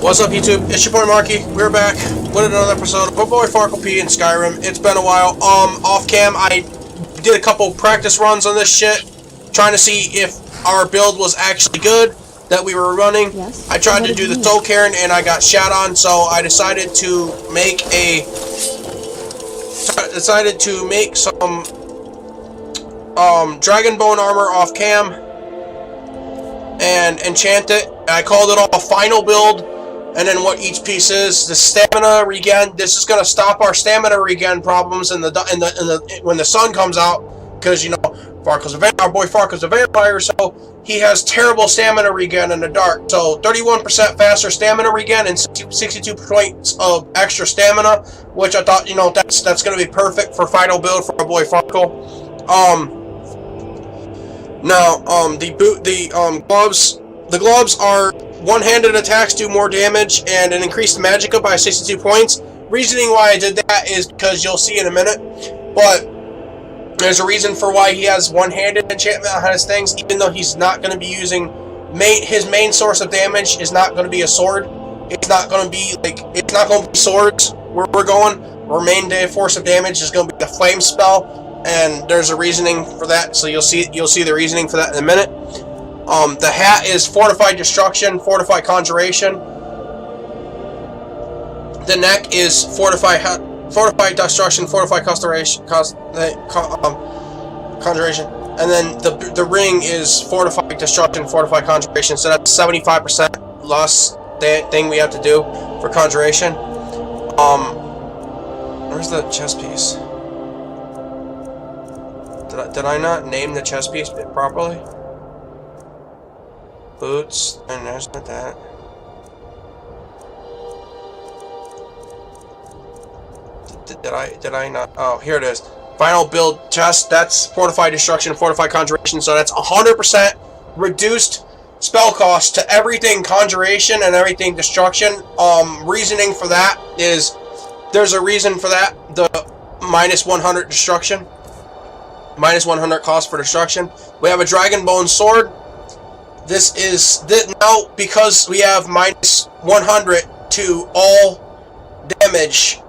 What's up, YouTube? It's your boy Marky. We're back with another episode of my boy FarkleP in Skyrim. It's been a while. Off cam, I did a couple practice runs on this shit, trying to see if our build was actually good that we were running. Yes. I tried to do the soul cairn and I got shot on, so I decided to make some dragon bone armor off cam and enchant it. I called it all a final build. And then what each piece is, the stamina regen. This is gonna stop our stamina regen problems in the when the sun comes out, because you know our boy Farkle's a vampire, so he has terrible stamina regen in the dark. So 31% faster stamina regen and 62 points of extra stamina, which I thought, you know, that's gonna be perfect for final build for our boy Farkle. The gloves are one-handed attacks do more damage and an increased magicka by 62 points. Reasoning why I did that is because you'll see in a minute, but there's a reason for why he has one-handed enchantment on his things, even though he's not going to be using his main source of damage is not going to be a sword. It's not going to be swords where we're going. Our main force of damage is going to be the flame spell, and there's a reasoning for that. So you'll see the reasoning for that in a minute. The hat is Fortified Destruction, Fortified Conjuration. The neck is Fortified Destruction, Fortified Conjuration. And then the ring is Fortified Destruction, Fortified Conjuration. So that's 75% less thing we have to do for Conjuration. Where's the chest piece? Did I not name the chest piece properly? Boots, and there's not that. Did I not? Oh, here it is. Final build chest. That's Fortified Destruction, Fortified Conjuration. So that's 100% reduced spell cost to everything Conjuration and everything Destruction. Reasoning for that is there's a reason for that. The minus 100 Destruction, minus 100 cost for Destruction. We have a Dragon Bone sword. This is now because we have minus 100 to all damage,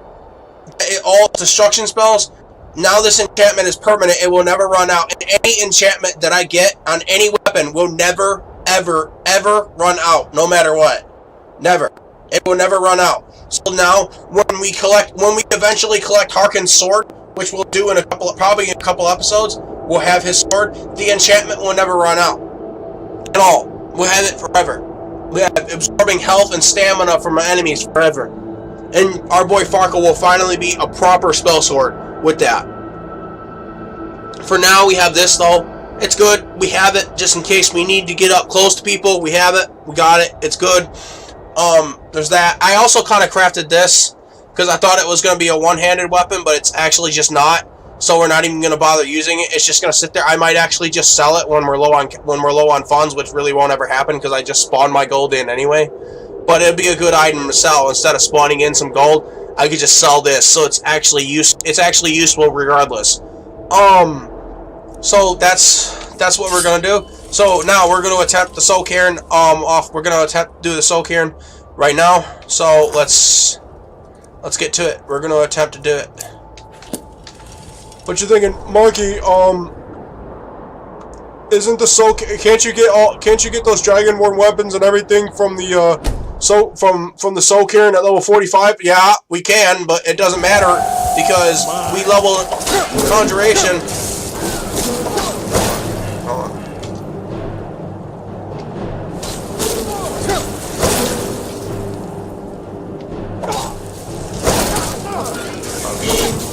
all destruction spells. Now this enchantment is permanent. It will never run out. And any enchantment that I get on any weapon will never, ever, ever run out, no matter what. Never. It will never run out. So now, when we eventually collect Harkon's sword, which we'll do probably in a couple episodes, we'll have his sword. The enchantment will never run out. At all. We'll have it forever. We have absorbing health and stamina from our enemies forever. And our boy Farkle will finally be a proper spell sword with that. For now, we have this though. It's good. We have it just in case we need to get up close to people. We have it. We got it. It's good. There's that. I also kind of crafted this because I thought it was going to be a one-handed weapon, but it's actually just not. So we're not even going to bother using it. It's just going to sit there. I might actually just sell it when we're low on funds, which really won't ever happen because I just spawned my gold in anyway. But it'd be a good item to sell. Instead of spawning in some gold, I could just sell this. So it's actually useful regardless. So that's what we're going to do. So now we're going to attempt the soul cairn We're going to attempt to do the soul cairn right now. So let's get to it. We're going to attempt to do it. What you thinking, Marky? Isn't the soul? Can't you get those dragonborn weapons and everything from the from the soul cairn at level 45? Yeah, we can, but it doesn't matter because we level Conjuration. Hold on.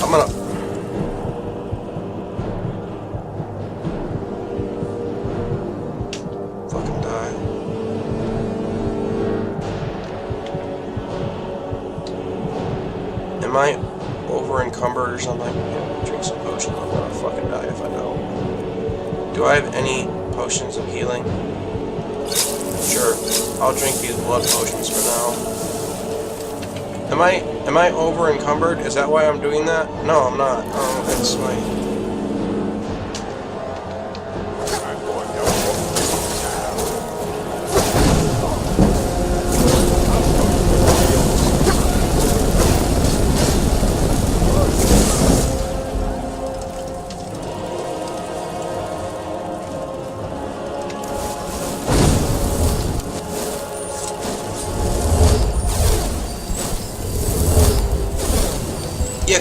I'm gonna. Am I over encumbered or something? Yeah, drink some potion. I'm gonna fucking die if I don't. Do I have any potions of healing? Sure. I'll drink these blood potions for now. Am I over encumbered? Is that why I'm doing that? No, I'm not. Oh, that's my.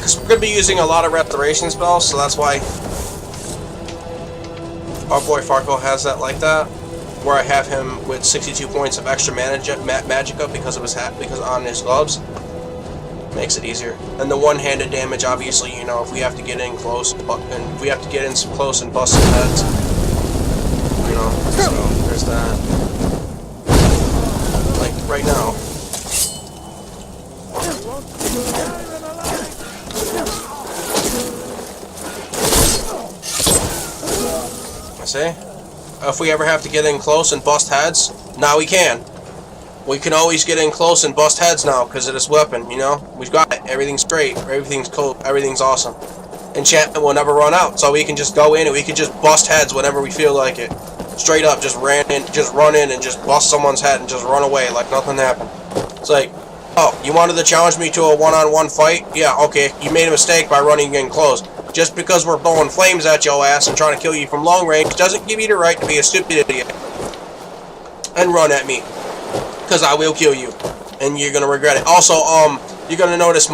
because we're going to be using a lot of restoration spells, so that's why our boy Farkle has that like that. Where I have him with 62 points of extra magicka because of his because on his gloves. Makes it easier. And the one-handed damage, obviously, you know, if we have to get in close, and if we have to get in close and bust some heads, you know, so there's that. Like, right now. I see? If we ever have to get in close and bust heads, now we can. We can always get in close and bust heads now because of this weapon, you know? We've got it. Everything's straight. Everything's cool. Everything's awesome. Enchantment will never run out, so we can just go in and we can just bust heads whenever we feel like it. Straight up, just run in and just bust someone's head and just run away like nothing happened. It's like, oh, you wanted to challenge me to a one-on-one fight? Yeah, okay, you made a mistake by running in close. Just because we're throwing flames at your ass and trying to kill you from long range doesn't give you the right to be a stupid idiot and run at me. Because I will kill you, and you're gonna regret it. Also, you're gonna notice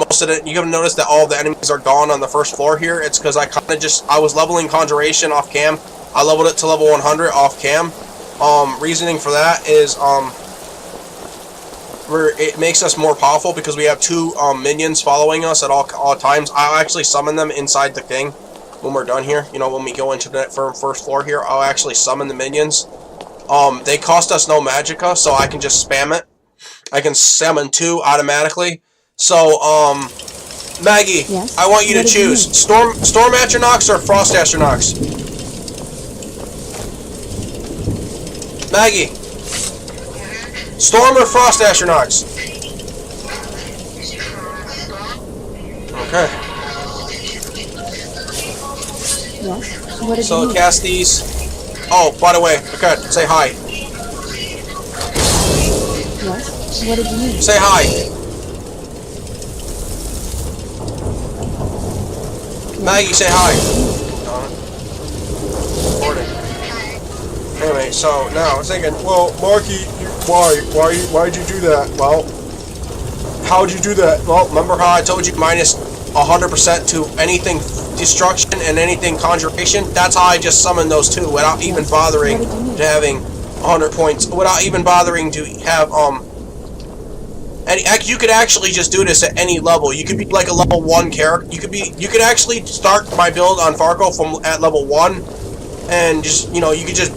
you're gonna notice that all the enemies are gone on the first floor here. It's because I was leveling conjuration off cam. I leveled it to level 100 off cam. Reasoning for that is it makes us more powerful because we have 2 minions following us at all times. I'll actually summon them inside the thing when we're done here. You know, when we go into the first floor here, I'll actually summon the minions. They cost us no magicka, so I can just spam it. I can summon 2 automatically. So, Maggie, yes? I want you to choose Storm Atronachs or Frost Atronachs. Maggie, Storm or Frost Atronachs? Okay. Yes. What did so you cast these. Oh, by the way, okay, say hi. Yes. What did you need? Say hi. Maggie, say hi. Recording. Anyway, so now I was thinking, well, Marky, why'd you do that? Well, how'd you do that? Well, remember how I told you minus 100% to anything destruction and anything conjuration? That's how I just summoned those 2 without even bothering to having 100 points, without even bothering to have you could actually just do this at any level. You could be like a level 1 character. You could actually start my build on Farkle from at level 1 and just, you know, you could just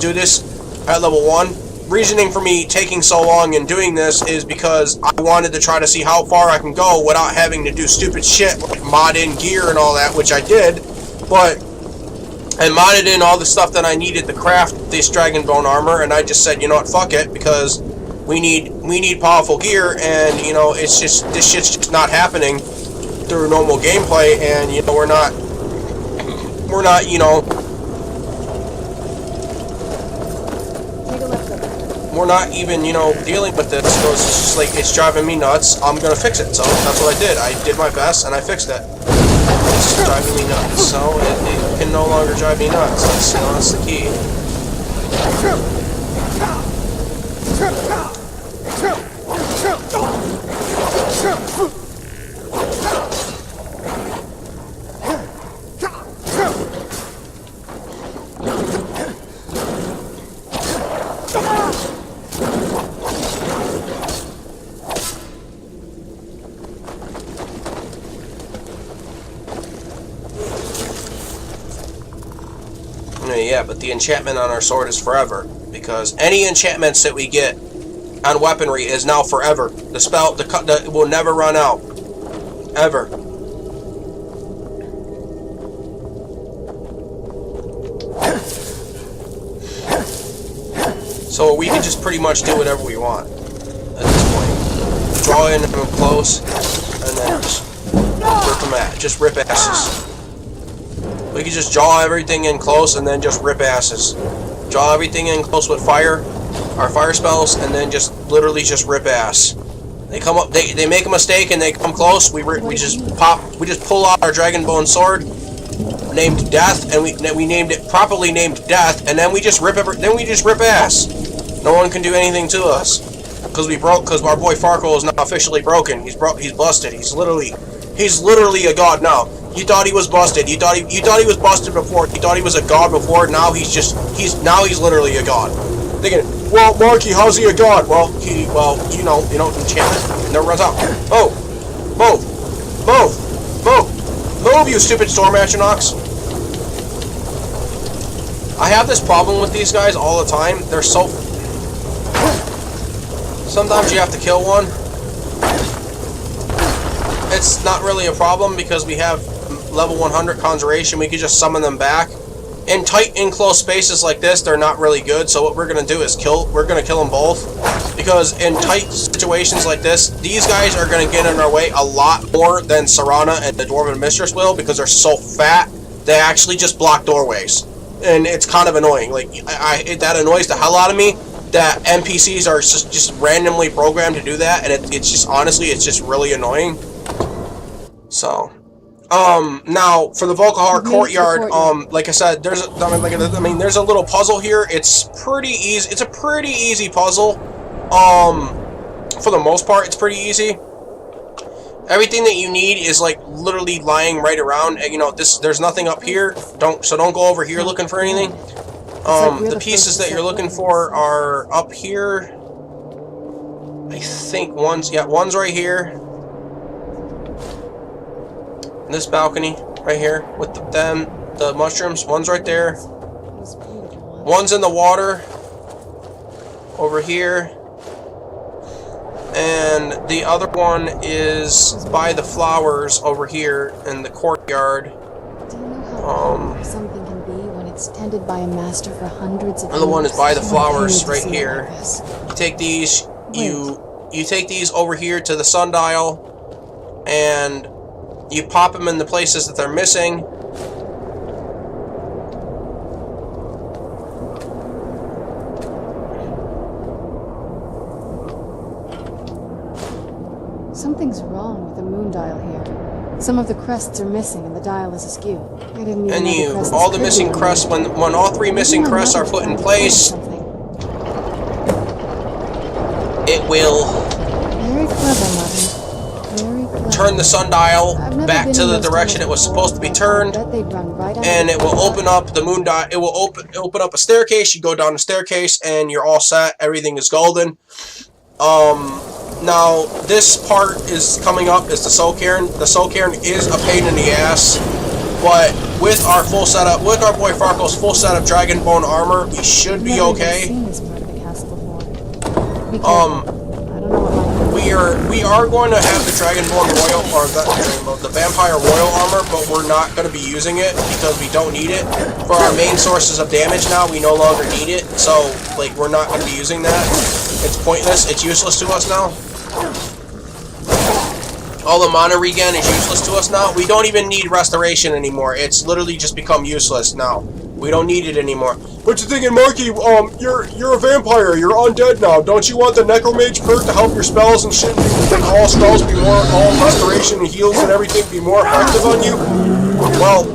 do this at level 1. Reasoning for me taking so long and doing this is because I wanted to try to see how far I can go without having to do stupid shit like mod in gear and all that, which I did, and modded in all the stuff that I needed to craft this dragon bone armor, and I just said, you know what, fuck it, because we need powerful gear, and you know, it's just, this shit's just not happening through normal gameplay, and you know, we're not, you know, we're not even, you know, dealing with this, so it's just like, it's driving me nuts. I'm gonna fix it, so that's what I did. I did my best, and I fixed it. It's just driving me nuts, so it can no longer drive me nuts. That's, you know, that's the key. Yeah, but the enchantment on our sword is forever, because any enchantments that we get on weaponry is now forever. The spell, the will never run out, ever. So we can just pretty much do whatever we want at this point. Draw in them close, and then just rip asses. We can just draw everything in close and then just rip asses. Draw everything in close with fire, our fire spells, and then just literally just rip ass. They come up, they make a mistake and they come close. We just pull out our dragon bone sword, named Death, and we named it properly named Death, and then we just rip ass. No one can do anything to us because our boy Farkle is now officially broken. He's busted. He's literally He's literally a god now. You thought he was busted. You thought he was busted before. You thought he was a god before. Now he's literally a god. Thinking, well, Marky, how's he a god? Well, you know, enchantment never runs out. Oh, move, you stupid storm astronauts. I have this problem with these guys all the time. They're so. Sometimes you have to kill one. It's not really a problem because we have level 100 conjuration. We could just summon them back. In tight, enclosed spaces like this, they're not really good. So what we're gonna do is we're gonna kill them both, because in tight situations like this, these guys are gonna get in our way a lot more than Serana and the Dwarven Mistress will, because they're so fat. They actually just block doorways, and it's kind of annoying. Like that annoys the hell out of me. That NPCs are just randomly programmed to do that, and it's just honestly, it's just really annoying. So. Now for the Volkahar courtyard, like I said, there's a little puzzle here. It's pretty easy. It's a pretty easy puzzle. For the most part, it's pretty easy. Everything that you need is like literally lying right around. And, you know, there's nothing up here. Don't go over here looking for anything. The pieces that you're looking for are up here. I think one's right here. This balcony right here with the mushrooms. One's right there. One's in the water over here, and the other one is by the flowers over here in the courtyard. Do you know how something can be when it's tended by a master for hundreds of years? Another one is by the flowers right here. You take these. You take these over here to the sundial, and you pop them in the places that they're missing. Something's wrong with the moon dial here. Some of the crests are missing and the dial is askew. I didn't even know all the missing crests, when all three missing crests are put in place, it will very clever, Martin. turn the sundial back to the direction it was supposed to be turned, and it will open up the moon dial. It will open up a staircase. You go down the staircase, and you're all set. Everything is golden. Now this part is coming up is the soul cairn. The soul cairn is a pain in the ass, but with our full setup, with our boy Farkle's full set of dragon bone armor, we should be okay. We are going to have the Dragonborn Royal, or the Vampire Royal armor, but we're not going to be using it because we don't need it. For our main sources of damage now, we no longer need it, so, like, we're not going to be using that. It's pointless. It's useless to us now. All the mana regen is useless to us now. We don't even need restoration anymore. It's literally just become useless now. We don't need it anymore. What you thinking, Marky? You're a vampire. You're undead now. Don't you want the Necromage perk to help your spells and shit? Make all spells be more, all restoration and heals and everything be more effective on you? Well,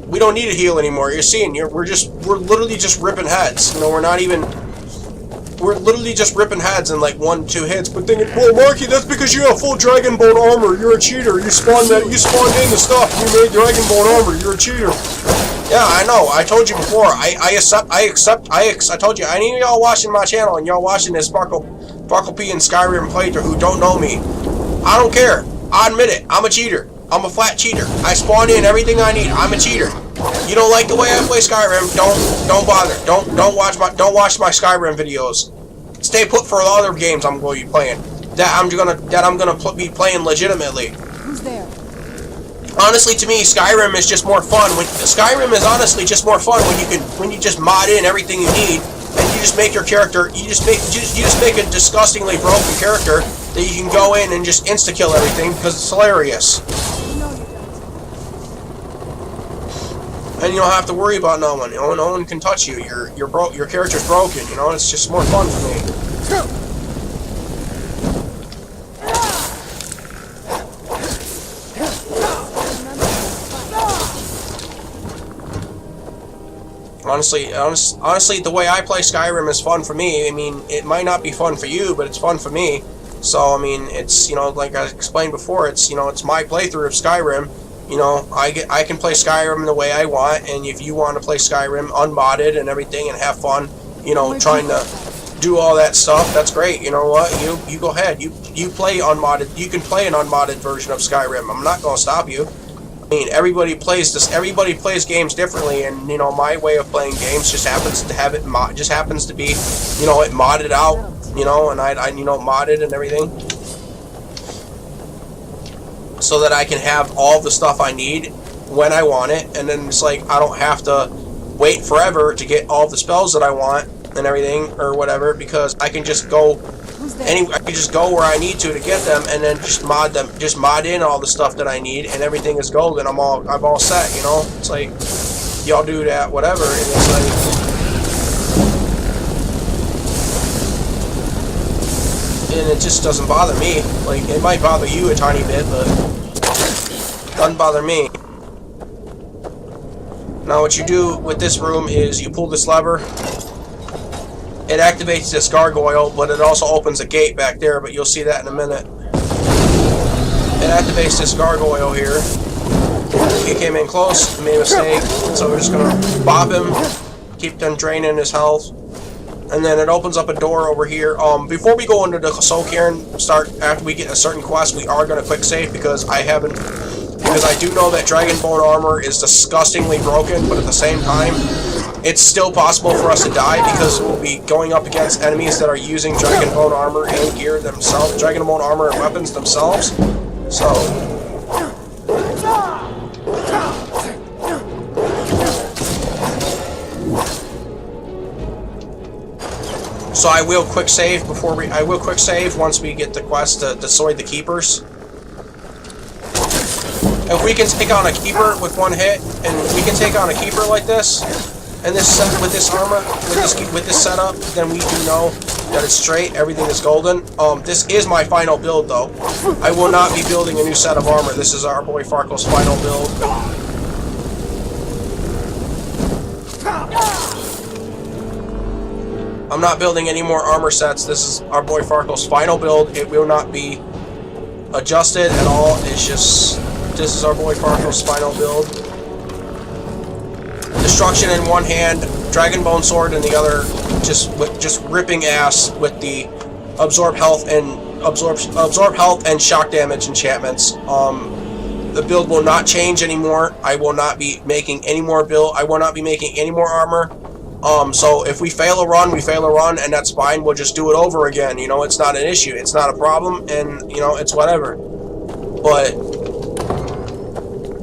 we don't need a heal anymore. You're seeing, we're literally just ripping heads. You know, we're literally just ripping heads in like 1-2 hits. But thinking, well, Marky, that's because you have full Dragonbone armor. You're a cheater. You spawned in the stuff. You made Dragonbone armor. You're a cheater. Yeah, I know. I told you before. I told you. Any of y'all watching my channel and y'all watching this FarkleP and Skyrim playthrough who don't know me, I don't care. I admit it. I'm a cheater. I'm a flat cheater. I spawn in everything I need. I'm a cheater. You don't like the way I play Skyrim? Don't bother. Don't watch my Skyrim videos. Stay put for the other games I'm going to be playing. That I'm gonna be playing legitimately. Who's there? Honestly, to me, Skyrim is just more fun. Skyrim is honestly just more fun when you just mod in everything you need, and you just make your character. You just make a disgustingly broken character that you can go in and just insta kill everything because it's hilarious. And you don't have to worry about no one. No one can touch you. Your character's broken. You know, it's just more fun for me. Honestly, the way I play Skyrim is fun for me. I mean, it might not be fun for you, but it's fun for me. So, I mean, it's, you know, like I explained before, it's, you know, it's my playthrough of Skyrim. You know, I can play Skyrim the way I want, and if you want to play Skyrim unmodded and everything and have fun, you know, trying to do all that stuff, that's great. You know what? You go ahead. You play unmodded. You can play an unmodded version of Skyrim. I'm not going to stop you. I mean, everybody plays this. Everybody plays games differently, and you know, my way of playing games just happens to have it just happens to be, you know, it modded out. You know, and I you know, modded and everything, so that I can have all the stuff I need when I want it, and then it's like I don't have to wait forever to get all the spells that I want and everything or whatever, because I can just go I can just go where I need to get them, and then just mod in all the stuff that I need, and everything is golden. I'm all set. You know, it's like y'all do that, whatever, and it's like. And it just doesn't bother me. Like, it might bother you a tiny bit, but it doesn't bother me. Now what you do with this room is you pull this lever. It activates this gargoyle, but it also opens a gate back there, but you'll see that in a minute. It activates this gargoyle here. He came in close, made a mistake, so we're just gonna bop him, keep them draining his health. And then it opens up a door over here. Before we go into the soul cairn, after we get a certain quest, we are going to quick save because I do know that Dragonbone armor is disgustingly broken, but at the same time, it's still possible for us to die because we'll be going up against enemies that are using Dragonbone armor and gear themselves, Dragonbone armor and weapons themselves. So I will quick save once we get the quest to destroy the keepers. If we can take on a keeper with one hit, and we can take on a keeper like this, and with this armor, with this setup, then we do know that it's straight. Everything is golden. This is my final build, though. I will not be building a new set of armor. This is our boy Farkle's final build. I'm not building any more armor sets. This is our boy Farkle's final build. It will not be adjusted at all. It's just, this is our boy Farkle's final build. Destruction in one hand, Dragonbone sword in the other, just ripping ass with the absorb health and shock damage enchantments. The build will not change anymore. I will not be making any more I will not be making any more armor. So if we fail a run, and that's fine. We'll just do it over again. You know, it's not an issue. It's not a problem, and you know, it's whatever. But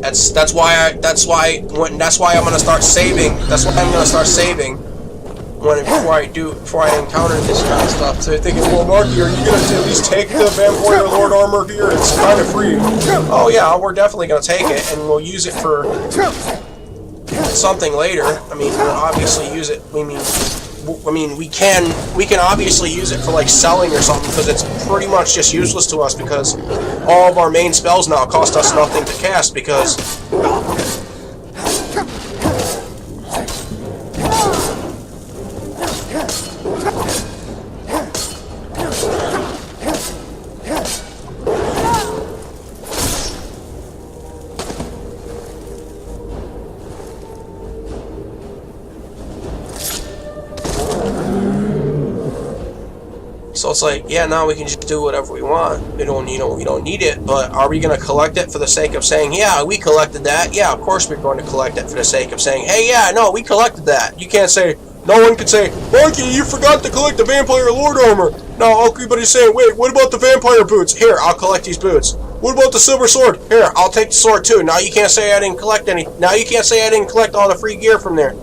that's why I'm gonna start saving. That's why I'm gonna start saving before I encounter this kind of stuff. So they're thinking, well, Marky, are you gonna at least take the Vampire Lord armor here? It's kind of free. Oh yeah, we're definitely gonna take it, and we'll use it for something later. I mean, we'll obviously use it. We can obviously use it for like selling or something, because it's pretty much just useless to us because all of our main spells now cost us nothing to cast because so it's like, yeah, now we can just do whatever we want. We don't need it, but are we going to collect it for the sake of saying, yeah, we collected that? Yeah, of course we're going to collect it for the sake of saying, hey, yeah, no, we collected that. You can't say, no one can say, Marky, you forgot to collect the Vampire Lord armor. No, everybody's saying, wait, what about the vampire boots? Here, I'll collect these boots. What about the silver sword? Here, I'll take the sword too. Now you can't say I didn't collect any. Now you can't say I didn't collect all the free gear from there.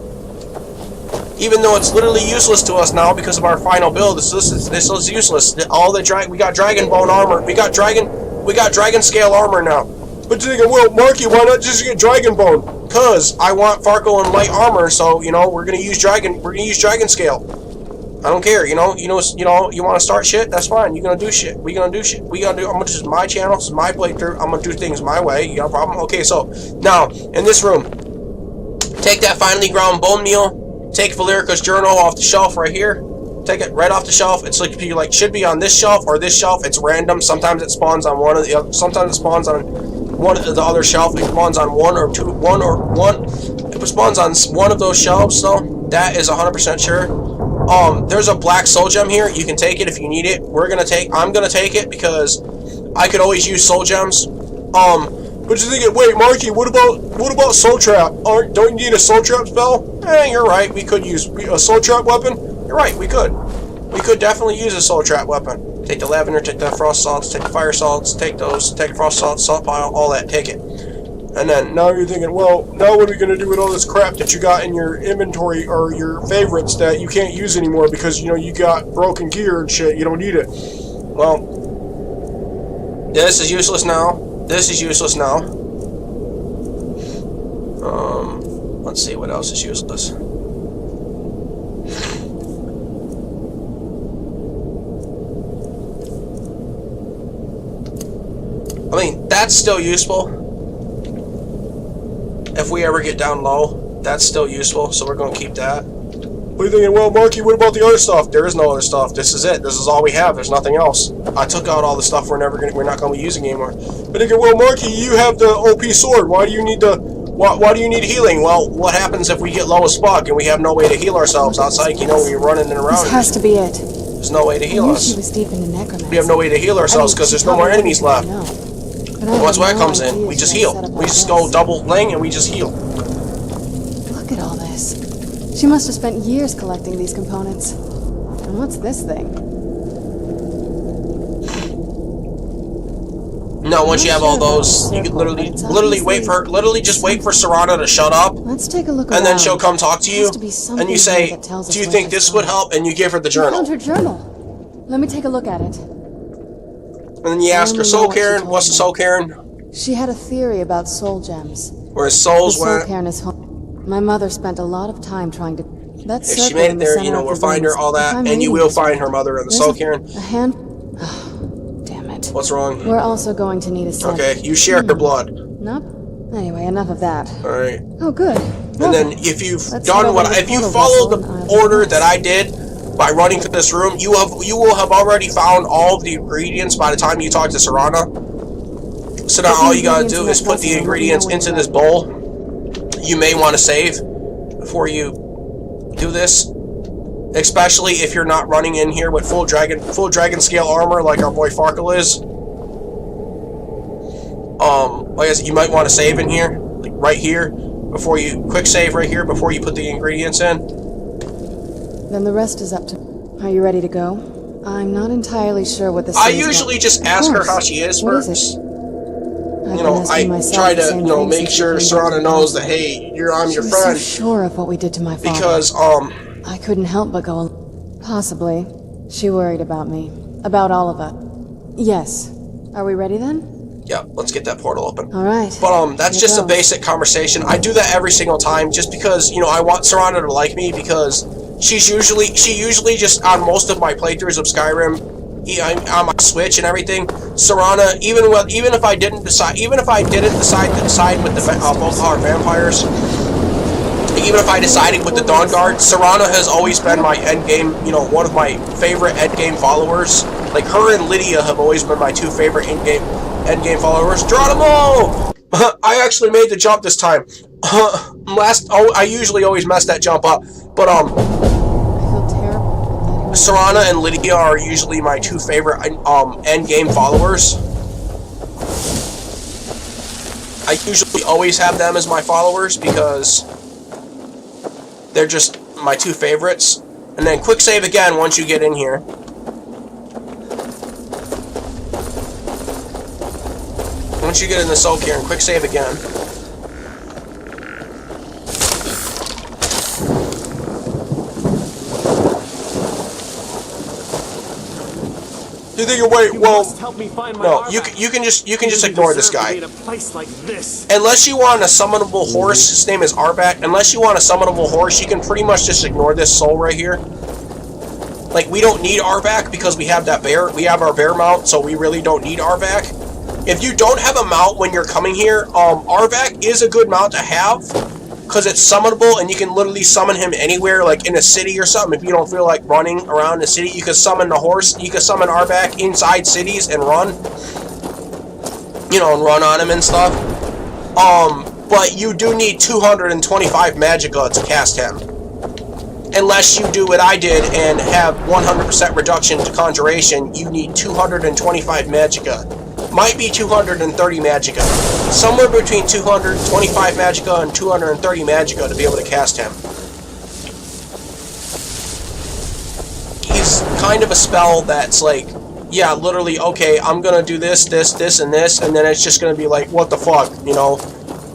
Even though it's literally useless to us now because of our final build, this is useless. We got Dragonbone armor. We got dragon scale armor now. But you're thinking, well, Marky, why not just get Dragonbone? Cause I want Farkle and light armor, so you know we're gonna use dragon scale. I don't care. You want to start shit? That's fine. You're gonna do shit. We're gonna do shit. I'm gonna just my channel. This is my playthrough. I'm gonna do things my way. You got a problem? Okay, so now in this room, take that finely ground bone meal. Take Valerica's journal off the shelf right here. Take it right off the shelf. It's like should be on this shelf or this shelf. It's random. Sometimes it spawns on one of the other. Sometimes it spawns on one of the other shelf. It spawns on one. It spawns on one of those shelves. So that is 100% sure. There's a black soul gem here. You can take it if you need it. I'm gonna take it because I could always use soul gems. But you're thinking, wait, Marky, what about soul trap? Don't you need a soul trap spell? You're right. We could use a soul trap weapon. You're right. We could. We could definitely use a soul trap weapon. Take the lavender, take the frost salts, take the fire salts, take those, take the frost salts, salt pile, all that. Take it. And then now you're thinking, well, now what are we gonna do with all this crap that you got in your inventory or your favorites that you can't use anymore because you got broken gear and shit? You don't need it. Well, this is useless now. This is useless now. Let's see what else is useless. I mean, that's still useful. If we ever get down low, that's still useful, so we're going to keep that. What are you thinking? Well, Marky, what about the other stuff? There is no other stuff. This is it. This is all we have. There's nothing else. I took out all the stuff we're not going to be using anymore. But thinking, well, Marky, you have the OP sword. Why do you need why do you need healing? Well, what happens if we get low as fuck and we have no way to heal ourselves outside? We're running and around. This has to be it. There's no way to heal us. She was deep into necromancy. We have no way to heal ourselves because there's no more enemies left. Once that comes in, we just heal. We just go double bling and we just heal. Look at all this. She must have spent years collecting these components. And what's this thing? No, once you have all those, you can literally just wait for Serana to shut up. Let's take a look and then she'll come talk to you, and you say, "Do you think this would help?" And you give her the journal. I found her journal. Let me take a look at it. And then you ask her, "Soul cairn? What's the soul cairn?" She had a theory about soul gems. Where his souls went. The soul cairn is home. My mother spent a lot of time trying to. If she made it there, we'll find her, all that, and you will find her mother in the soul cairn. A hand. Oh, damn it. What's wrong? We're also going to need a set. Okay, you share her blood. Nope. Anyway, enough of that. Alright. Oh, good. And then if you've if you follow the order that I did by running to this room, you will have already found all of the ingredients by the time you talk to Serana. So now all you gotta do is put the ingredients into this bowl. You may want to save before you do this, especially if you're not running in here with full dragon scale armor like our boy Farkle is. Like I said, you might want to save in here, like right here, before you quick save right here before you put the ingredients in. Then the rest is up to. Are you ready to go? I'm not entirely sure what this. I usually just ask her how she is first. What is it? I try to, make sure Serana knows that, hey, I'm your friend. So sure of what we did to my father. Because, I couldn't help but go. Possibly. She worried about me. About all of us. Yes. Are we ready then? Yeah, let's get that portal open. Alright. But, that's just a basic conversation. I do that every single time just because, I want Serana to like me because she usually just, on most of my playthroughs of Skyrim, on my Switch and everything, Serana, even if I didn't decide to side with both our vampires, even if I decided with the Dawn Guard, Serana has always been my endgame, one of my favorite endgame followers. Like her and Lydia have always been my two favorite endgame followers. Geronimo! I actually made the jump this time. I usually always mess that jump up, but Serana and Lydia are usually my two favorite endgame followers. I usually always have them as my followers because they're just my two favorites. And then quick save again once you get in here. Once you get in the soul cairn, quick save again. You think wait? Well, no. You can just ignore this guy. Unless you want a summonable horse, his name is Arbak. Unless you want a summonable horse, you can pretty much just ignore this soul right here. Like we don't need Arbak because we have that bear. We have our bear mount, so we really don't need Arbak. If you don't have a mount when you're coming here, Arbak is a good mount to have. because it's summonable, and you can literally summon him anywhere, like in a city or something. If you don't feel like running around the city, you can summon the horse. You can summon Arbak inside cities and run. You know, and run on him and stuff. But you do need 225 magicka to cast him. Unless you do what I did and have 100% reduction to conjuration, you need 225 magicka. Might be 230 magicka. Somewhere between 225 magicka and 230 magicka to be able to cast him. He's kind of a spell that's like, yeah, literally, okay, I'm gonna do this, this, and this, and then it's just gonna be like, what the fuck, you know?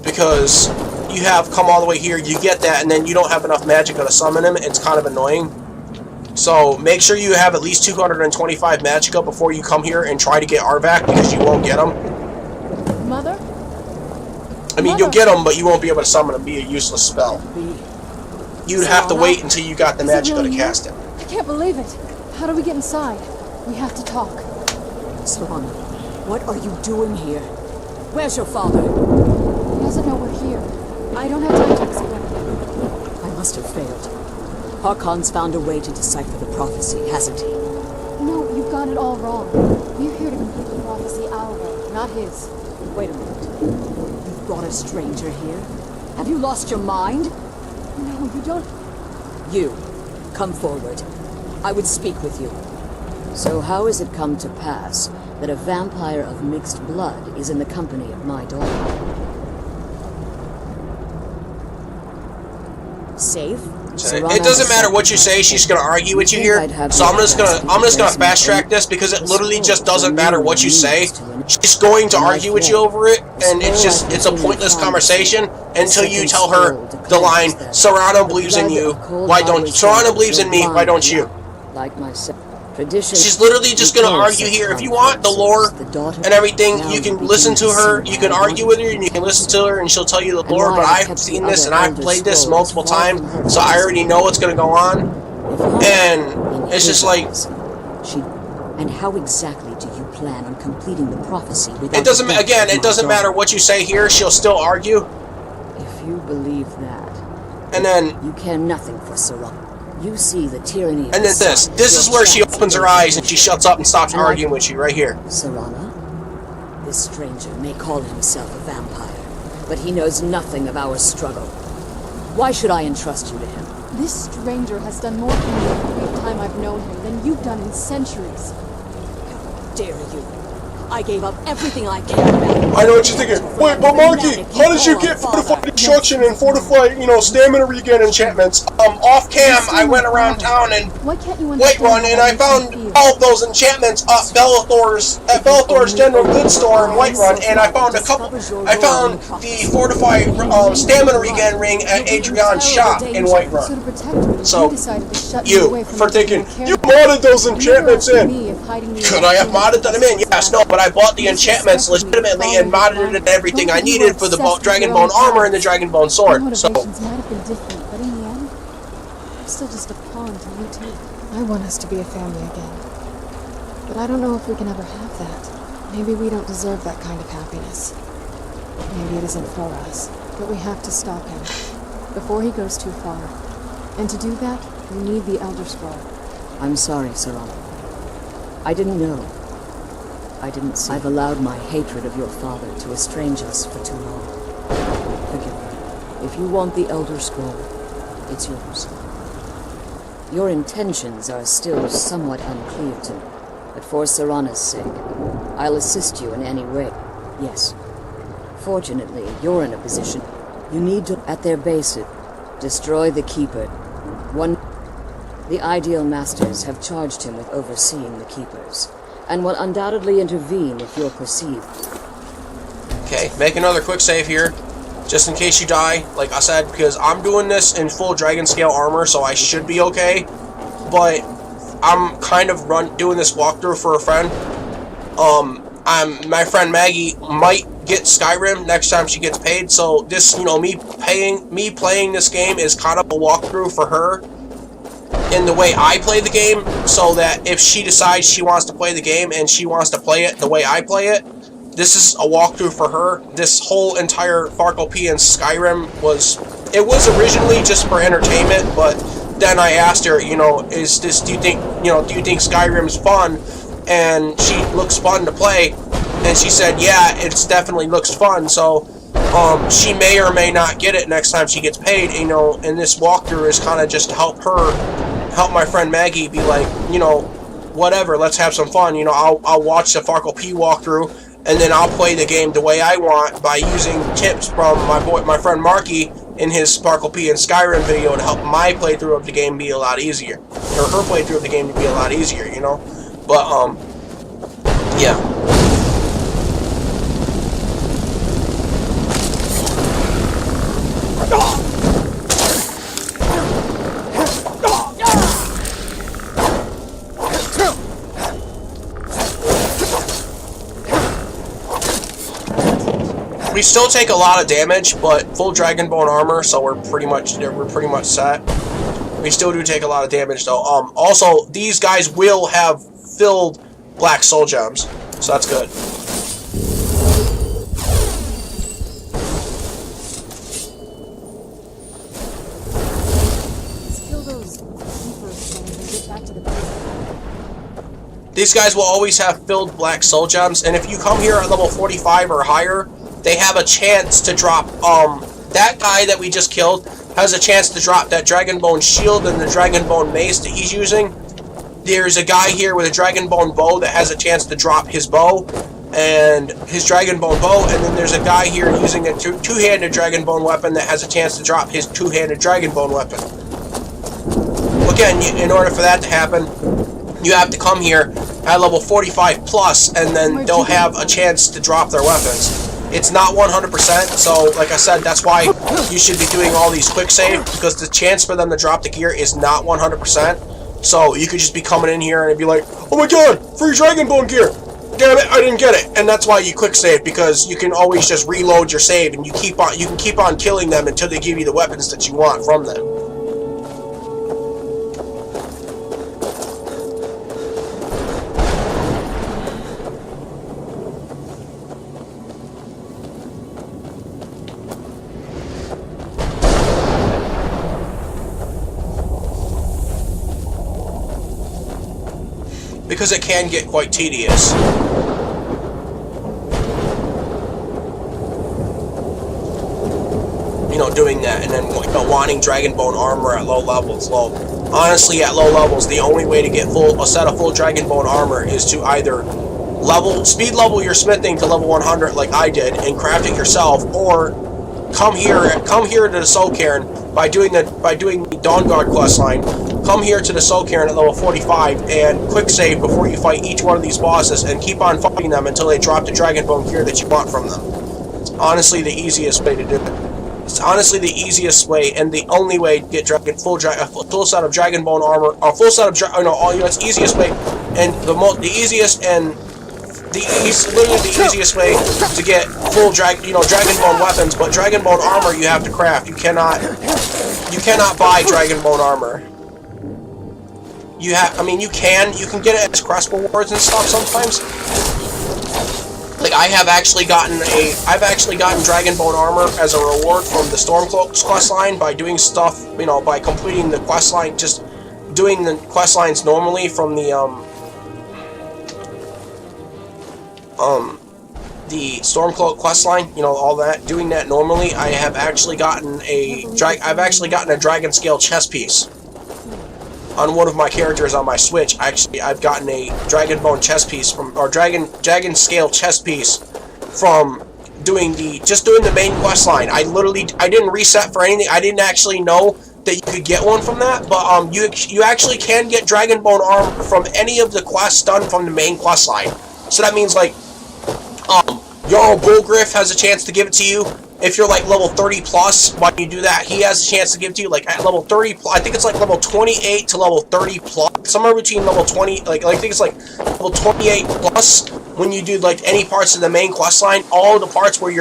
Because you have come all the way here, you get that, and then you don't have enough magicka to summon him. It's kind of annoying. So make sure you have at least 225 magicka before you come here and try to get Arbak, because you won't get him. Mother? I mean, you'll get him, but you won't be able to summon him. Be a useless spell. You'd have to wait until you got the magicka to cast him. I can't believe it. How do we get inside? We have to talk. Serana, what are you doing here? Where's your father? He doesn't know we're here. I don't have time to explain. I must have failed. Harkon's found a way to decipher the prophecy, hasn't he? No, you've got it all wrong. We're here to complete the prophecy our way, not his. Wait a minute. You've brought a stranger here? Have you lost your mind? No, you don't... You, come forward. I would speak with you. So how has it come to pass that a vampire of mixed blood is in the company of my daughter? Safe? It doesn't matter what you say, she's gonna argue with you here. So I'm just gonna fast track this because it literally just doesn't matter what you say. She's going to argue with you over it, and it's a pointless conversation until you tell her the line, Serana believes in you, why don't Serana believes in me, why don't you? Like myself. Tradition. She's literally just gonna argue here. If you want the lore and everything, you can listen to her, you can argue with her, and you can listen to her, and she'll tell you the lore, but I've seen this, and I've played this multiple times, so I already know what's gonna go on, and it's just like... And how exactly do you plan on completing the prophecy without... It doesn't matter what you say here, she'll still argue. If you believe that, and then... You care nothing for Serana. You see the tyranny of and then this is where she opens her eyes and she shuts up and stops arguing with you, right here. Serana, this stranger may call himself a vampire, but he knows nothing of our struggle. Why should I entrust you to him? This stranger has done more for me in the brief time I've known him than you've done in centuries. How dare you? I gave up everything I cared about. I know what you're thinking. Wait, but Monkey, how did you get fortified destruction and fortified, stamina regen enchantments? Off cam, I went around town and Whiterun, and I found all of those enchantments at Bellathor's General Goods Store in Whiterun, and I found the fortified stamina regen ring at Adrian's shop in Whiterun. So, you, for thinking, you modded those enchantments in. Could I have modded them in? Yes, no, but I bought the enchantments legitimately and modded it and everything I needed for the Dragonbone armor and the Dragonbone sword. So, motivations might have been different, but in the end, I'm still just a pawn to you two. I want us to be a family again. But I don't know if we can ever have that. Maybe we don't deserve that kind of happiness. Maybe it isn't for us, but we have to stop him before he goes too far. And to do that, we need the Elder Scroll. I'm sorry, Serana. I didn't know. I didn't see. I've allowed my hatred of your father to estrange us for too long. Forgive me. If you want the Elder Scroll, it's yours. Your intentions are still somewhat unclear to me, but for Serana's sake, I'll assist you in any way. Yes. Fortunately, you're in a position. You need to, at their base, destroy the Keeper. The Ideal Masters have charged him with overseeing the Keepers, and will undoubtedly intervene if you're perceived. Okay, make another quick save here, just in case you die, like I said, because I'm doing this in full dragon scale armor, so I should be okay, but I'm kind of doing this walkthrough for a friend. My friend Maggie might get Skyrim next time she gets paid, so this, me playing this game is kind of a walkthrough for her in the way I play the game, so that if she decides she wants to play the game and she wants to play it the way I play it, this is a walkthrough for her. This whole entire FarkleP and Skyrim was it was originally just for entertainment, but then I asked her, you know, do you think Skyrim's fun? And she looks fun to play, and she said, yeah, it's definitely looks fun. So she may or may not get it next time she gets paid, you know. And this walkthrough is kind of just to help my friend Maggie be like, you know, whatever, let's have some fun. You know, I'll watch the FarkleP walkthrough, and then I'll play the game the way I want by using tips from my friend Marky in his FarkleP and Skyrim video to help my playthrough of the game be a lot easier, or her playthrough of the game to be a lot easier, you know. But yeah. We still take a lot of damage, but full Dragonbone armor, so we're pretty much set. We still do take a lot of damage though. Also, these guys will have filled black soul gems, so that's good. Let's kill those keepers and get back to the base. These guys will always have filled black soul gems, and if you come here at level 45 or higher, they have a chance to drop, that guy that we just killed has a chance to drop that Dragonbone shield and the Dragonbone mace that he's using. There's a guy here with a Dragonbone bow that has a chance to drop his bow and his Dragonbone bow, and then there's a guy here using a two-handed Dragonbone weapon that has a chance to drop his two-handed Dragonbone weapon. Again, in order for that to happen, you have to come here at level 45 plus, and then they'll have a chance to drop their weapons. It's not 100%, so like I said, that's why you should be doing all these quick save, because the chance for them to drop the gear is not 100%. So you could just be coming in here and be like, oh my god, free Dragonbone gear! Damn it, I didn't get it. And that's why you quick save, because you can always just reload your save, and you can keep on killing them until they give you the weapons that you want from them. Because it can get quite tedious. You know, doing that and then, you know, wanting Dragonbone armor at low levels. Honestly, at low levels, the only way to get a set of full Dragonbone armor is to either speed level your smithing to level 100 like I did and craft it yourself, or come here to the Soul Cairn by doing the Dawnguard questline. Come here to the Soul Cairn at level 45 and quick save before you fight each one of these bosses, and keep on fighting them until they drop the Dragonbone gear that you want from them. It's honestly the easiest way to do it. It's honestly the easiest way and the only way to get a full set of Dragonbone armor, or full set of it's easiest way and literally the easiest way to get full Dragonbone weapons. But Dragonbone armor you have to craft. You cannot buy Dragonbone armor. You can get it as quest rewards and stuff sometimes. Like I've actually gotten Dragonbone armor as a reward from the Stormcloak questline by doing stuff, you know, by completing the questline, just doing the questlines normally from the Stormcloak questline, you know, all that, doing that normally. I've actually gotten a dragon scale chess piece. On one of my characters on my Switch, I've gotten a Dragonbone chess piece dragon scale chess piece from doing the main quest line. I didn't reset for anything. I didn't actually know that you could get one from that, but you actually can get Dragonbone armor from any of the quests done from the main quest line. So that means like Jarl Bullgriff has a chance to give it to you. If you're like level 30 plus, when you do that, he has a chance to give it to you like at level 30 plus. I think it's like level 28 to level 30 plus, somewhere between level 20, I think it's like level 28 plus. When you do like any parts of the main quest line, all the parts where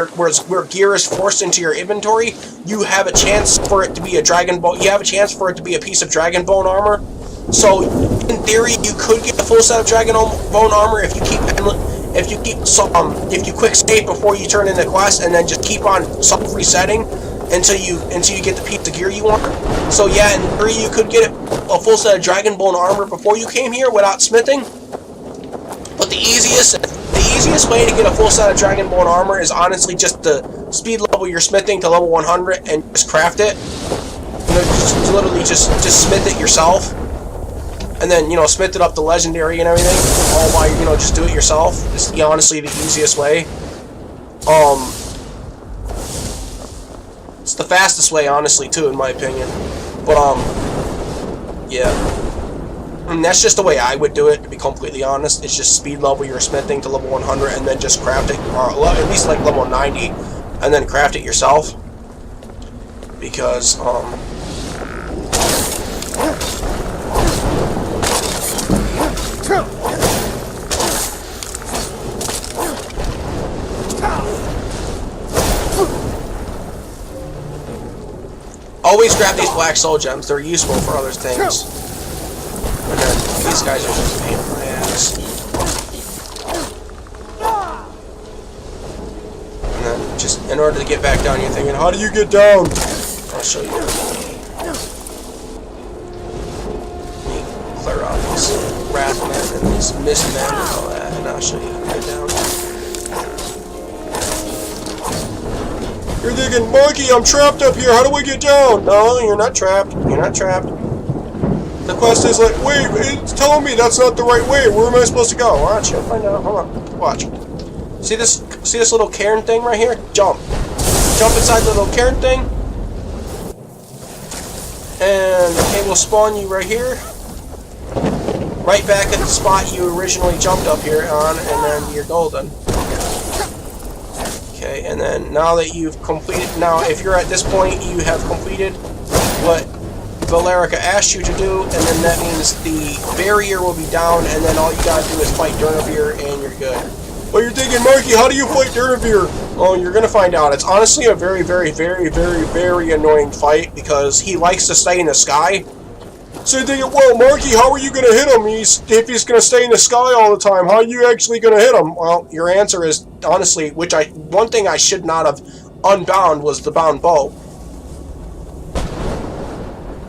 gear is forced into your inventory, you have a chance for it to be a Dragonbone. You have a chance for it to be a piece of Dragonbone armor. So in theory, you could get a full set of Dragonbone armor if you quick save before you turn in the quest, and then just keep on self-resetting. until you get the piece of gear you want. So yeah, in theory you could get a full set of Dragonbone armor before you came here without smithing. But the easiest way to get a full set of Dragonbone armor is honestly just to speed level your smithing to level 100 and just craft it. You know, just literally just smith it yourself. And then, you know, smith it up to legendary and everything. All by, you know, just do it yourself. It's honestly the easiest way. It's the fastest way, honestly, too, in my opinion. But, yeah. And that's just the way I would do it, to be completely honest. It's just speed level your smithing to level 100 and then just craft it, or at least like level 90, and then craft it yourself. Because, always grab these black soul gems. They're useful for other things. And then these guys are just a pain in my ass. And then just in order to get back down, you're thinking, how do you get down? I'll show you. Let me clear out these wrath men and these mist men and all that, and I'll show you how to get down. You're thinking, Monkey, I'm trapped up here. How do I get down? No, you're not trapped. You're not trapped. The quest is like, wait, it's telling me that's not the right way. Where am I supposed to go? Watch, you'll find out. Hold on. Watch. See this little cairn thing right here? Jump. Jump inside the little cairn thing. And it will spawn you right here. Right back at the spot you originally jumped up here on, and then you're golden. Okay, and then now that you've completed, now if you're at this point, you have completed what Valerica asked you to do, and then that means the barrier will be down, and then all you gotta do is fight Durnavir, and you're good. Well, you're thinking, Marky, how do you fight Durnavir? Oh, you're gonna find out. It's honestly a very, very, very, very, very annoying fight, because he likes to stay in the sky. So you're thinking, well, Marky, how are you gonna hit him if he's gonna stay in the sky all the time? How are you actually gonna hit him? Well, your answer is, honestly, one thing I should not have unbound was the bound bow.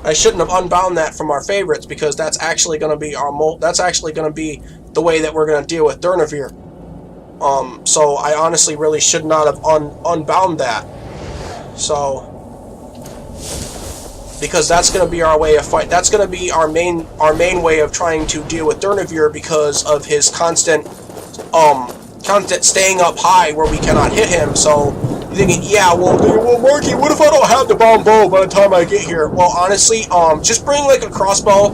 I shouldn't have unbound that from our favorites, because that's actually going to be the way that we're going to deal with Durnavir. So I honestly really should not have unbound that. So, because that's going to be our way of fight. That's going to be our main way of trying to deal with Durnavir, because of his constant staying up high where we cannot hit him. So you're thinking, yeah, well, Marky, what if I don't have the bound bow by the time I get here? Well, honestly, just bring like a crossbow,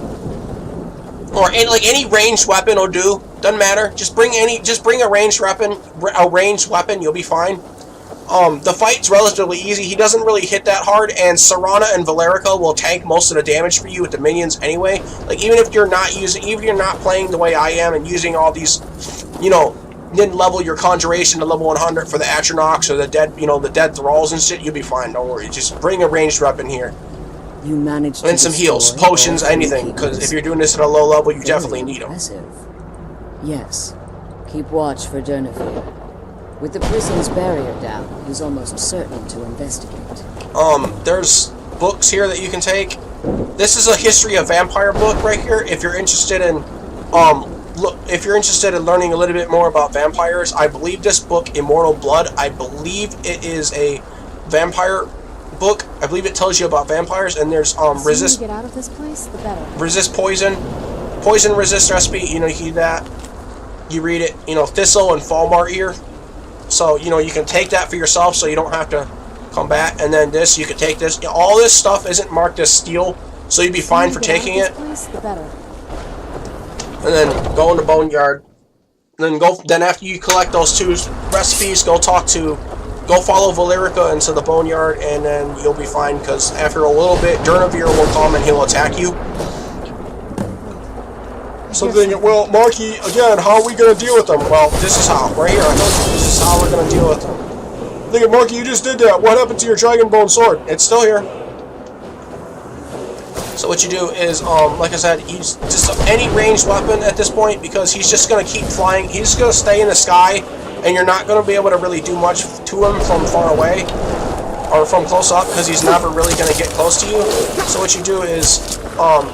or any ranged weapon will do. Doesn't matter. Just bring a ranged weapon. You'll be fine. The fight's relatively easy. He doesn't really hit that hard, and Serana and Valerica will tank most of the damage for you with the minions anyway. Like even if you're not playing the way I am and using all these, you know, didn't level your conjuration to level 100 for the Atronachs or the dead thralls and shit, you'll be fine. Don't worry. Just bring a ranged weapon here. You managed to and some heals, potions, anything. Because if you're doing this at a low level, you definitely need them. Yes. Keep watch for Durnavir. With the prison's barrier down, he's almost certain to investigate. There's books here that you can take. This is a history of vampire book right here. If you're interested in, learning a little bit more about vampires, I believe this book, Immortal Blood, I believe it is a vampire book. I believe it tells you about vampires, and there's resist. The sooner we get out of this place, the better. Resist poison, poison resist recipe. You know, you hear that. You read it. You know, thistle and falmar ear. So you know you can take that for yourself, so you don't have to come back. And then this, you can take this. You know, all this stuff isn't marked as steel, so you'd be fine for taking it. The better. And then go in the boneyard. Then after you collect those 2 recipes, go follow Valerica into the boneyard, and then you'll be fine. Because after a little bit, Durnavir will come and he'll attack you. So thinking, well, Marky, again, how are we going to deal with them? Well, this is how. Right here, I told you, this is how we're going to deal with them. Thinking, Marky, you just did that. What happened to your Dragonbone sword? It's still here. So what you do is, like I said, use just any ranged weapon at this point, because he's just going to keep flying. He's going to stay in the sky, and you're not going to be able to really do much to him from far away. or from close up, because he's never really going to get close to you. So what you do is,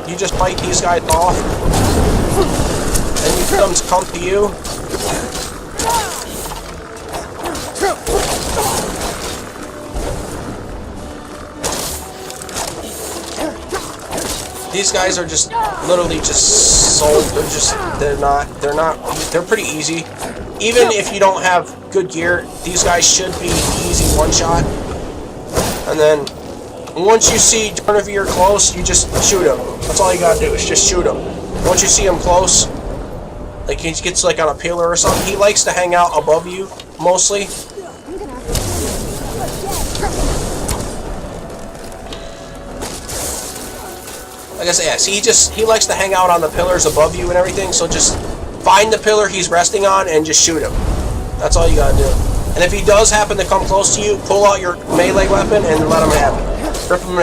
you just bite these guys off, and you get them to come to you. These guys are just literally just sold. They're pretty easy. Even if you don't have good gear, these guys should be easy one shot. And then once you see Tournivier close, you just shoot him. That's all you gotta do is just shoot him. Once you see him close, like he gets like on a pillar or something, he likes to hang out above you mostly. Like I said, yeah, see, he likes to hang out on the pillars above you and everything, so just find the pillar he's resting on and just shoot him. That's all you gotta do. And if he does happen to come close to you, pull out your melee weapon and let him have it. Rip him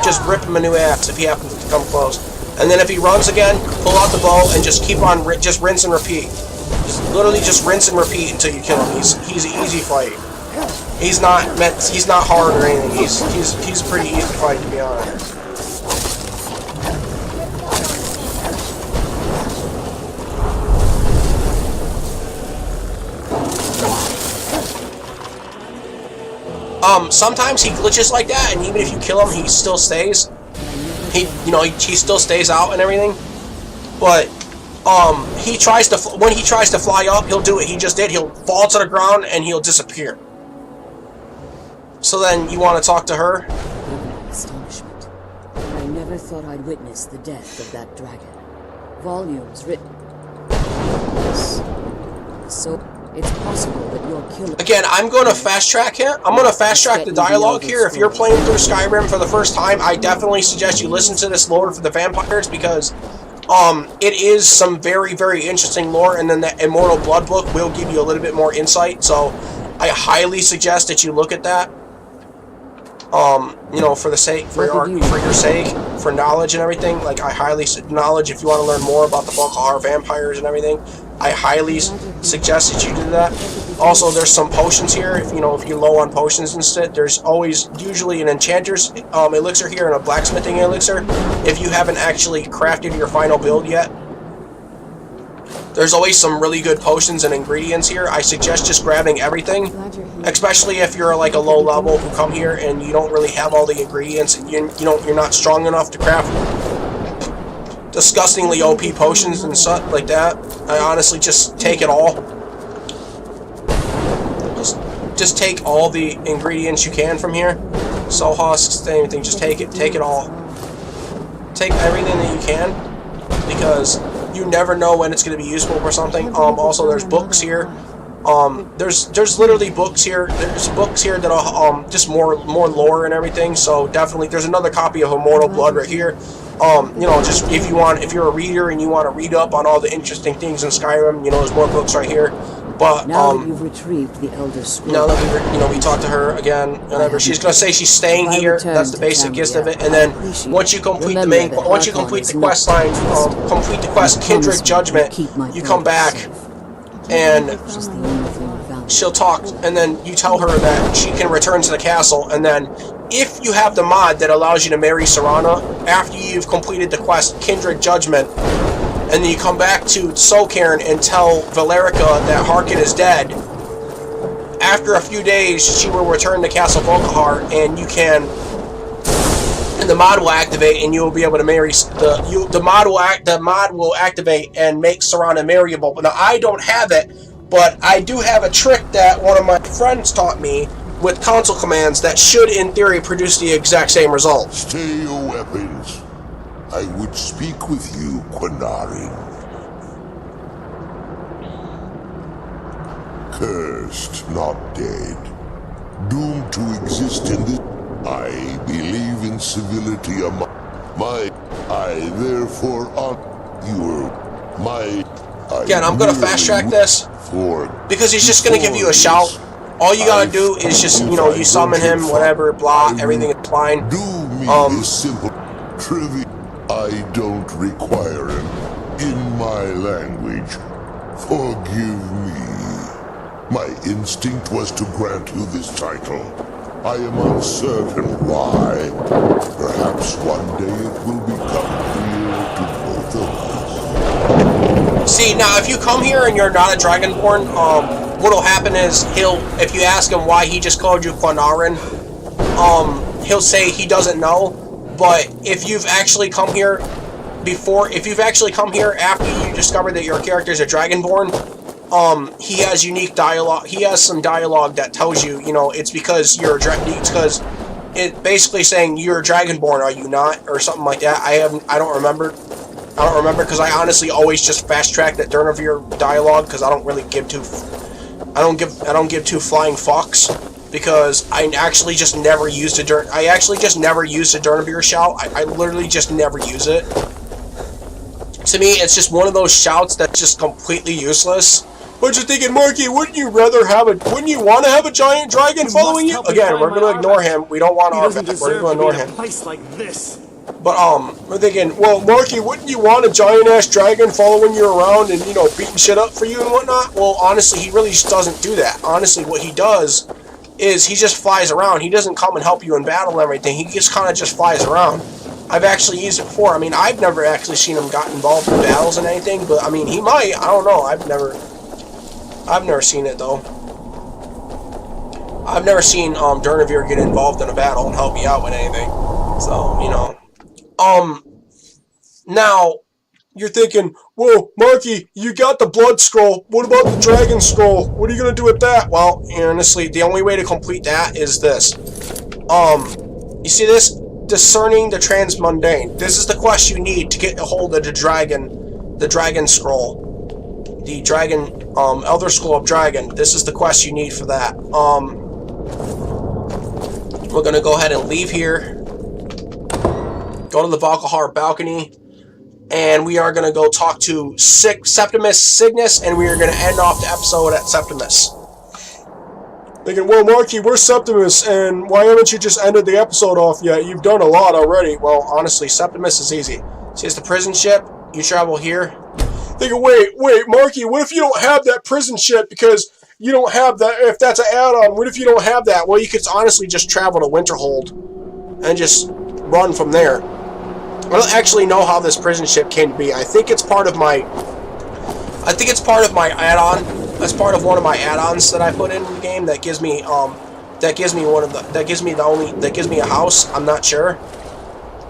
just rip him a new axe if he happens to come close. And then if he runs again, pull out the bow and just keep on, just rinse and repeat. Just literally just rinse and repeat until you kill him. He's an easy fight. He's not hard or anything. He's a pretty easy fight, to be honest. Sometimes he glitches like that, and even if you kill him, he still stays. He still stays out and everything. But when he tries to fly up, he'll do it. He just did. He'll fall to the ground and he'll disappear. So then you want to talk to her. Astonishment. I never thought I'd witness the death of that dragon. Volumes written. So it's possible that your killer... Again, I'm going to fast track him. I'm going to fast track the dialogue here. If you're playing through Skyrim for the first time, I definitely suggest you listen to this lore for the vampires, because it is some very, very interesting lore, and then the Immortal Blood book will give you a little bit more insight, so I highly suggest that you look at that. For your sake, for knowledge and everything. Like, I highly knowledge, if you want to learn more about the FarkleP vampires and everything, I highly suggest that you do that. Also, there's some potions here. If you're low on potions instead, there's always usually an enchanter's elixir here and a blacksmithing elixir. If you haven't actually crafted your final build yet, there's always some really good potions and ingredients here. I suggest just grabbing everything, especially if you're like a low level who come here and you don't really have all the ingredients and you're not strong enough to craft disgustingly OP potions and stuff like that. I honestly just take it all. Just take all the ingredients you can from here. Soul husks, anything, just take it all. Take everything that you can, because you never know when it's going to be useful for something. Also, there's books here. There's literally books here. There's books here that are just more lore and everything. So definitely, there's another copy of Immortal Blood right here. Just if you're a reader and you want to read up on all the interesting things in Skyrim, there's more books right here. But now that you've retrieved the Elder Scroll, now that we talked to her again, whatever, she's gonna say she's staying here. That's the basic gist of it. And then once you complete the quest line, complete the quest Kindred Judgment, you come back and she'll talk, and then you tell her that she can return to the castle, and then if you have the mod that allows you to marry Serana after you've completed the quest Kindred Judgment, and then you come back to cairn and tell Valerica that Harkon is dead, after a few days she will return to Castle Volkihar, and the mod will activate, and you will be able to marry the mod will activate and make Serana marryable. Now, I don't have it, but I do have a trick that one of my friends taught me with console commands that should, in theory, produce the exact same result. Stay your weapons. I would speak with you, Quinarin. Cursed, not dead. Doomed to exist in this. I believe in civility among I therefore honor you. Again, I'm gonna fast track this because he's just gonna give you a shout. All you gotta do is just, you summon him, whatever, blah, everything is fine. Do me this simple trivia. I don't require it in my language. Forgive me. My instinct was to grant you this title. I am uncertain why. Perhaps one day it will become clear to both of us. See, now if you come here and you're not a Dragonborn, what'll happen is if you ask him why he just called you Quanarin, he'll say he doesn't know. But if you've actually come here after you discover that your character is a Dragonborn, he has unique dialogue. He has some dialogue that tells you, it's because it's basically saying you're a Dragonborn, are you not, or something like that. I don't remember because I honestly always just fast track that Durnavir dialogue because I don't really give two flying fucks, because I actually just never used a Durnavir shout. I literally just never use it. To me, it's just one of those shouts that's just completely useless. But you're thinking, Marky, wouldn't you want to have a giant dragon following you? Again, we're going to ignore him. We don't want our back. We're going to ignore him. But, we're thinking, well, Marky, wouldn't you want a giant-ass dragon following you around and, beating shit up for you and whatnot? Well, honestly, he really just doesn't do that. Honestly, what he does is he just flies around. He doesn't come and help you in battle and everything. He just kind of just flies around. I've actually used it before. I mean, I've never actually seen him got involved in battles and anything, but, I mean, he might. I don't know. I've never seen it, though. I've never seen Durnavir get involved in a battle and help me out with anything. So, now, you're thinking, whoa, Marky, you got the blood scroll. What about the dragon scroll? What are you going to do with that? Well, honestly, the only way to complete that is this. You see this? Discerning the transmundane. This is the quest you need to get a hold of the dragon scroll. The dragon, Elder Scroll of Dragon. This is the quest you need for that. We're gonna go ahead and leave here. Go to the Valkahar balcony. And we are gonna go talk to Septimus Cygnus, and we are gonna end off the episode at Septimus. Thinking, well, Marky, we're Septimus, and why haven't you just ended the episode off yet? You've done a lot already. Well, honestly, Septimus is easy. See, it's the prison ship. You travel here. Thinking, wait, Marky, what if you don't have that prison ship because you don't have that, if that's an add-on, what if you don't have that? Well, you could honestly just travel to Winterhold and just run from there. I don't actually know how this prison ship came to be. I think it's part of my add-on. That's part of one of my add-ons that I put in the game that gives me a house. I'm not sure,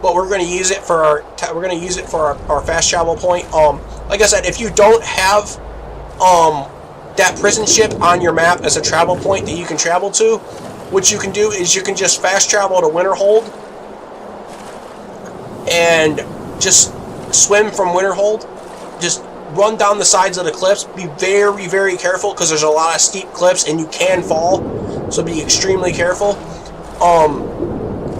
but we're going to use it for our fast travel point. Like I said, if you don't have that prison ship on your map as a travel point that you can travel to, what you can do is you can just fast travel to Winterhold and just swim from Winterhold. Just run down the sides of the cliffs. Be very, very careful because there's a lot of steep cliffs and you can fall, so be extremely careful.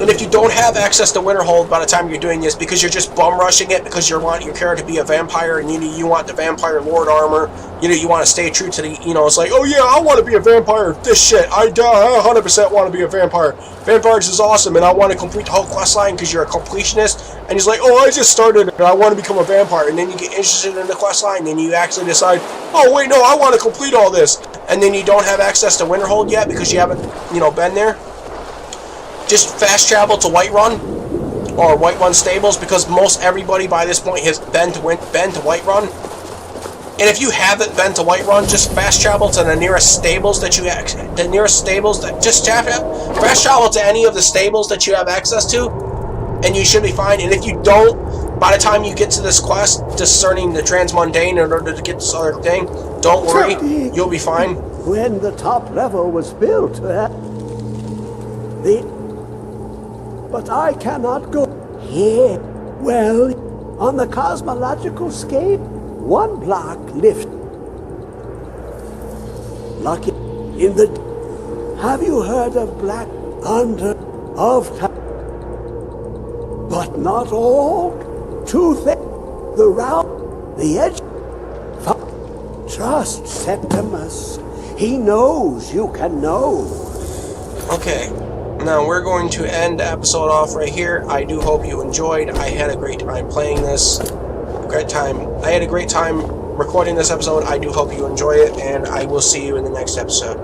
And if you don't have access to Winterhold by the time you're doing this, because you're just bum rushing it because you want your character to be a vampire and you want the vampire lord armor, you want to stay true to the, it's like, oh yeah, I want to be a vampire. This shit, I 100% want to be a vampire. Vampires is awesome, and I want to complete the whole quest line because you're a completionist. And he's like, oh, I just started and I want to become a vampire. And then you get interested in the quest line, and then you actually decide, oh wait, no, I want to complete all this. And then you don't have access to Winterhold yet because you haven't, been there. Just fast travel to Whiterun or Whiterun Stables, because most everybody by this point has been to Whiterun. And if you haven't been to Whiterun, just fast travel to the nearest stables that fast travel to any of the stables that you have access to, and you should be fine. And if you don't, by the time you get to this quest, discerning the transmundane in order to get this other thing, don't worry, you'll be fine. When the top level was built, but I cannot go here. Well, on the cosmological scale, one block lift. Lucky in the. Have you heard of Black Under of Time? But not all. Too thick. The round, the edge. Trust Septimus. He knows you can know. Okay. Now we're going to end the episode off right here. I do hope you enjoyed. I had a great time playing this. I had a great time recording this episode. I do hope you enjoy it, and I will see you in the next episode.